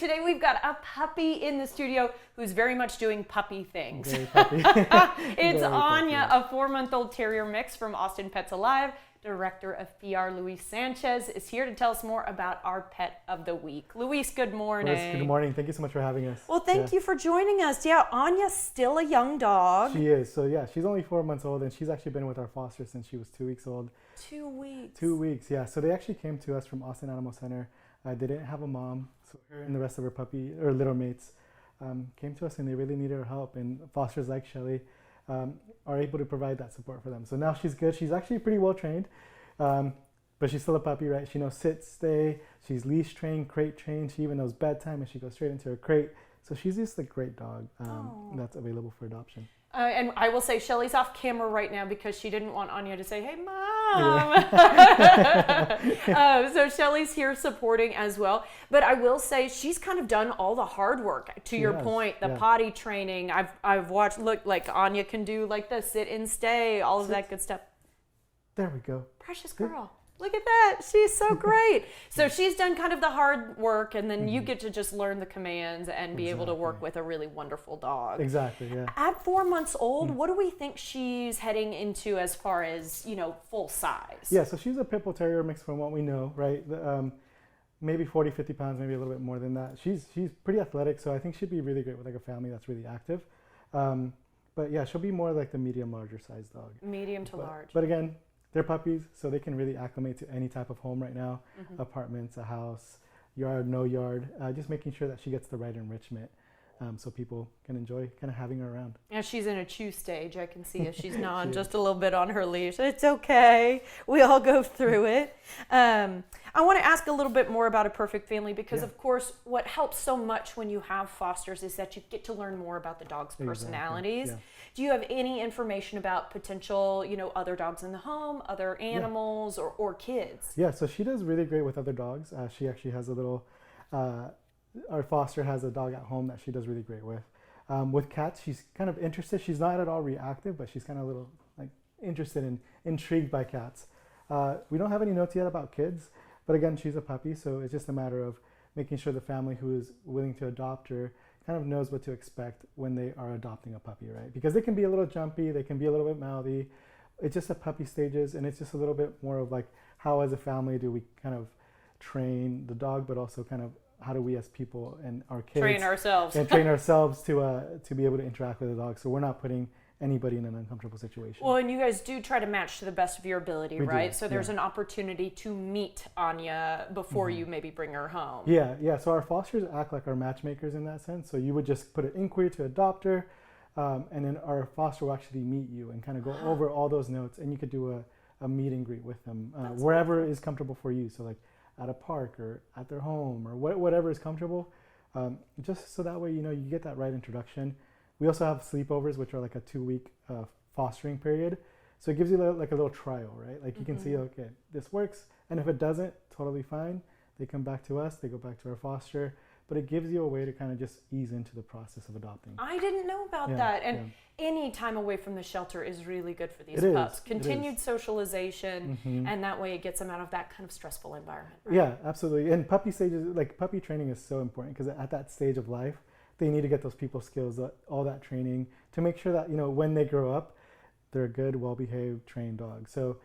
Today we've got a puppy in the studio who's very much doing puppy things. Very puppy. It's Very Anya, puppy. a 4-month-old terrier mix from Austin Pets Alive. Director of PR, Luis Sanchez, is here to tell us more about our pet of the week. Luis, good morning. Yes, good morning. Thank you so much for having us. Well, thank you for joining us. Yeah, Anya's still a young dog. She is. So yeah, she's only 4 months old, and she's actually been with our foster since she was 2 weeks old. 2 weeks. 2 weeks, yeah. So they actually came to us from Austin Animal Center. They didn't have a mom, so her and the rest of her puppy or litter mates came to us, and they really needed our help. And fosters like Shelly are able to provide that support for them. So now she's good. She's actually pretty well trained, but she's still a puppy, right? She knows sit, stay. She's leash trained, crate trained. She even knows bedtime, and she goes straight into her crate. So she's just a great dog that's available for adoption. And I will say Shelly's off camera right now because she didn't want Anya to say, "Hey, Mom." Yeah. So Shelly's here supporting as well. But I will say she's kind of done all the hard work. To your point, the potty training. I've watched. Look, like Anya can do like the sit and stay, all of that good stuff. There we go. Precious girl. Look at that. She's so great. So she's done kind of the hard work, and then you get to just learn the commands and be able to work with a really wonderful dog. Exactly, yeah. At 4 months old, what do we think she's heading into as far as, full size? Yeah, so she's a pit bull terrier mix from what we know, right? Maybe 40, 50 pounds, maybe a little bit more than that. She's pretty athletic, so I think she'd be really great with like a family that's really active. But yeah, she'll be more like the medium, larger size dog. Medium to large. But again, they're puppies, so they can really acclimate to any type of home right now. Apartments, a house, yard, no yard. Just making sure that she gets the right enrichment so people can enjoy kind of having her around. Yeah, she's in a chew stage. I can see if she's gnawing just a little bit on her leash. It's okay. We all go through it. I want to ask a little bit more about A Perfect Family because, of course, what helps so much when you have fosters is that you get to learn more about the dog's personalities. Yeah. Do you have any information about potential, other dogs in the home, other animals, or kids? Yeah, so she does really great with other dogs. She actually has a little, our foster has a dog at home that she does really great with. With cats, she's kind of interested. She's not at all reactive, but she's kind of a little interested and intrigued by cats. We don't have any notes yet about kids, but again, she's a puppy, so it's just a matter of making sure the family who is willing to adopt her kind of knows what to expect when they are adopting a puppy, right? Because they can be a little jumpy, they can be a little bit mouthy. It's just a puppy stages, and it's just a little bit more of like how as a family do we kind of train the dog, but also kind of how do we as people and our kids train ourselves to be able to interact with the dog, so we're not putting anybody in an uncomfortable situation. Well, and you guys do try to match to the best of your ability, right? So there's an opportunity to meet Anya before you maybe bring her home. Yeah. So our fosters act like our matchmakers in that sense. So you would just put an inquiry to adopt her, and then our foster will actually meet you and kind of go over all those notes, and you could do a meet and greet with them wherever is comfortable for you. So like at a park or at their home or whatever is comfortable, just so that way you get that right introduction. We also have sleepovers, which are like a 2-week fostering period. So it gives you like a little trial, right? Like you can see, okay, this works. And if it doesn't, totally fine. They come back to us, they go back to our foster. But it gives you a way to kind of just ease into the process of adopting. I didn't know about that. And any time away from the shelter is really good for these It pups. is. Continued socialization, and that way it gets them out of that kind of stressful environment. Right? Yeah, absolutely. And puppy stages, like puppy training is so important because at that stage of life, they need to get those people skills, all that training to make sure that, when they grow up, they're a good, well-behaved, trained dog. So,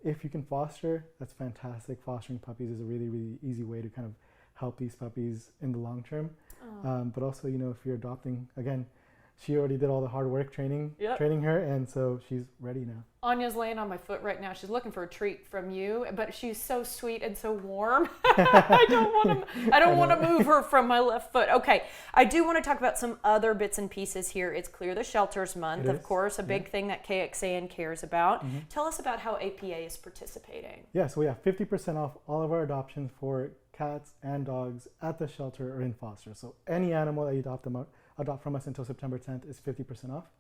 if you can foster, that's fantastic. Fostering puppies is a really, really easy way to kind of help these puppies in the long term. But also, if you're adopting, again, she already did all the hard work training her, and so she's ready now. Anya's laying on my foot right now. She's looking for a treat from you, but she's so sweet and so warm. I don't want to move her from my left foot. Okay, I do want to talk about some other bits and pieces here. It's Clear the Shelters Month, of course, a big thing that KXAN cares about. Tell us about how APA is participating. Yeah, so we have 50% off all of our adoptions for cats and dogs at the shelter or in foster. So any animal that you adopt from us until September 10th is 50% off.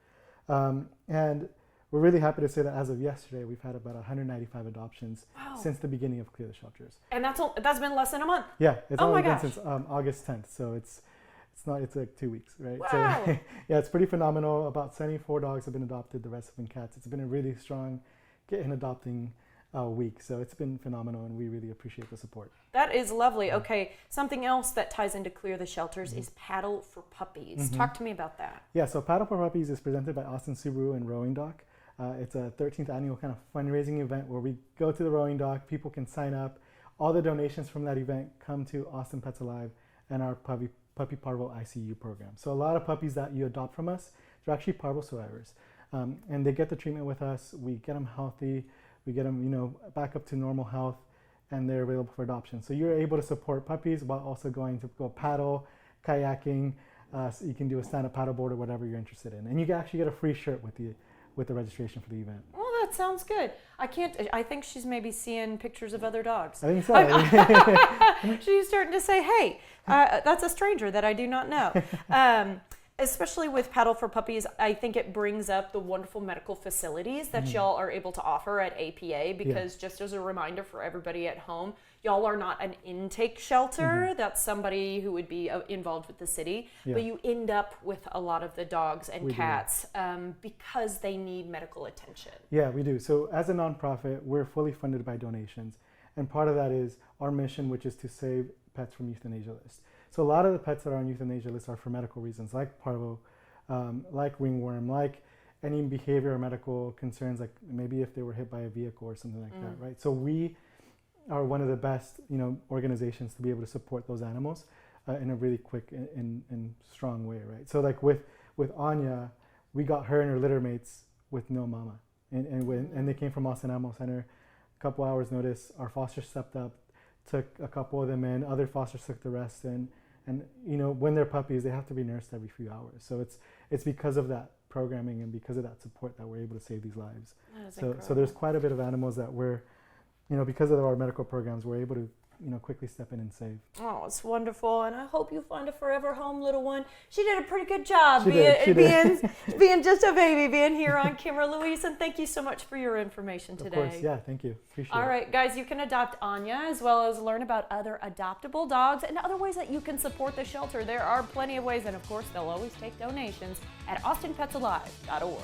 And we're really happy to say that as of yesterday, we've had about 195 adoptions since the beginning of Clear the Shelters. And that's been less than a month. Yeah, it's only been since August 10th, so it's like 2 weeks, right? Wow. So yeah, it's pretty phenomenal. About 74 dogs have been adopted, the rest have been cats. It's been a really strong adopting week. So it's been phenomenal, and we really appreciate the support. That is lovely. Okay, something else that ties into Clear the Shelters is Paddle for Puppies. Talk to me about that. Yeah, so Paddle for Puppies is presented by Austin Subaru and Rowing Dock. It's a 13th annual kind of fundraising event where we go to the rowing dock, people can sign up. All the donations from that event come to Austin Pets Alive and our Puppy Parvo ICU program. So a lot of puppies that you adopt from us, they're actually parvo survivors. And they get the treatment with us, we get them healthy, we get them, back up to normal health, and they're available for adoption. So you're able to support puppies while also going to go paddle, kayaking. So you can do a stand-up paddleboard or whatever you're interested in, and you can actually get a free shirt with the registration for the event. Well, that sounds good. I think she's maybe seeing pictures of other dogs. I think so. She's starting to say, hey, that's a stranger that I do not know. Especially with Paddle for Puppies, I think it brings up the wonderful medical facilities that y'all are able to offer at APA, because just as a reminder for everybody at home, y'all are not an intake shelter. That's somebody who would be involved with the city, but you end up with a lot of the dogs and cats because they need medical attention. Yeah, we do. So as a nonprofit, we're fully funded by donations, and part of that is our mission, which is to save pets from euthanasia lists. So a lot of the pets that are on euthanasia lists are for medical reasons, like parvo, like ringworm, like any behavior or medical concerns, like maybe if they were hit by a vehicle or something like that, right? So we are one of the best, organizations to be able to support those animals in a really quick and strong way, right? So like with Anya, we got her and her litter mates with no mama, and they came from Austin Animal Center. A couple hours notice, our foster stepped up, took a couple of them in, other fosters took the rest in, and when they're puppies, they have to be nursed every few hours. So it's because of that programming and because of that support that we're able to save these lives. So there's quite a bit of animals that we're, because of our medical programs, we're able to quickly step in and save. Oh, it's wonderful, and I hope you find a forever home, little one. She did a pretty good job She being just a baby, being here on Kimmer Louise, and thank you so much for your information today. Of course, yeah, thank you. Appreciate it. All right, guys, you can adopt Anya as well as learn about other adoptable dogs and other ways that you can support the shelter. There are plenty of ways, and of course, they'll always take donations at austinpetsalive.org.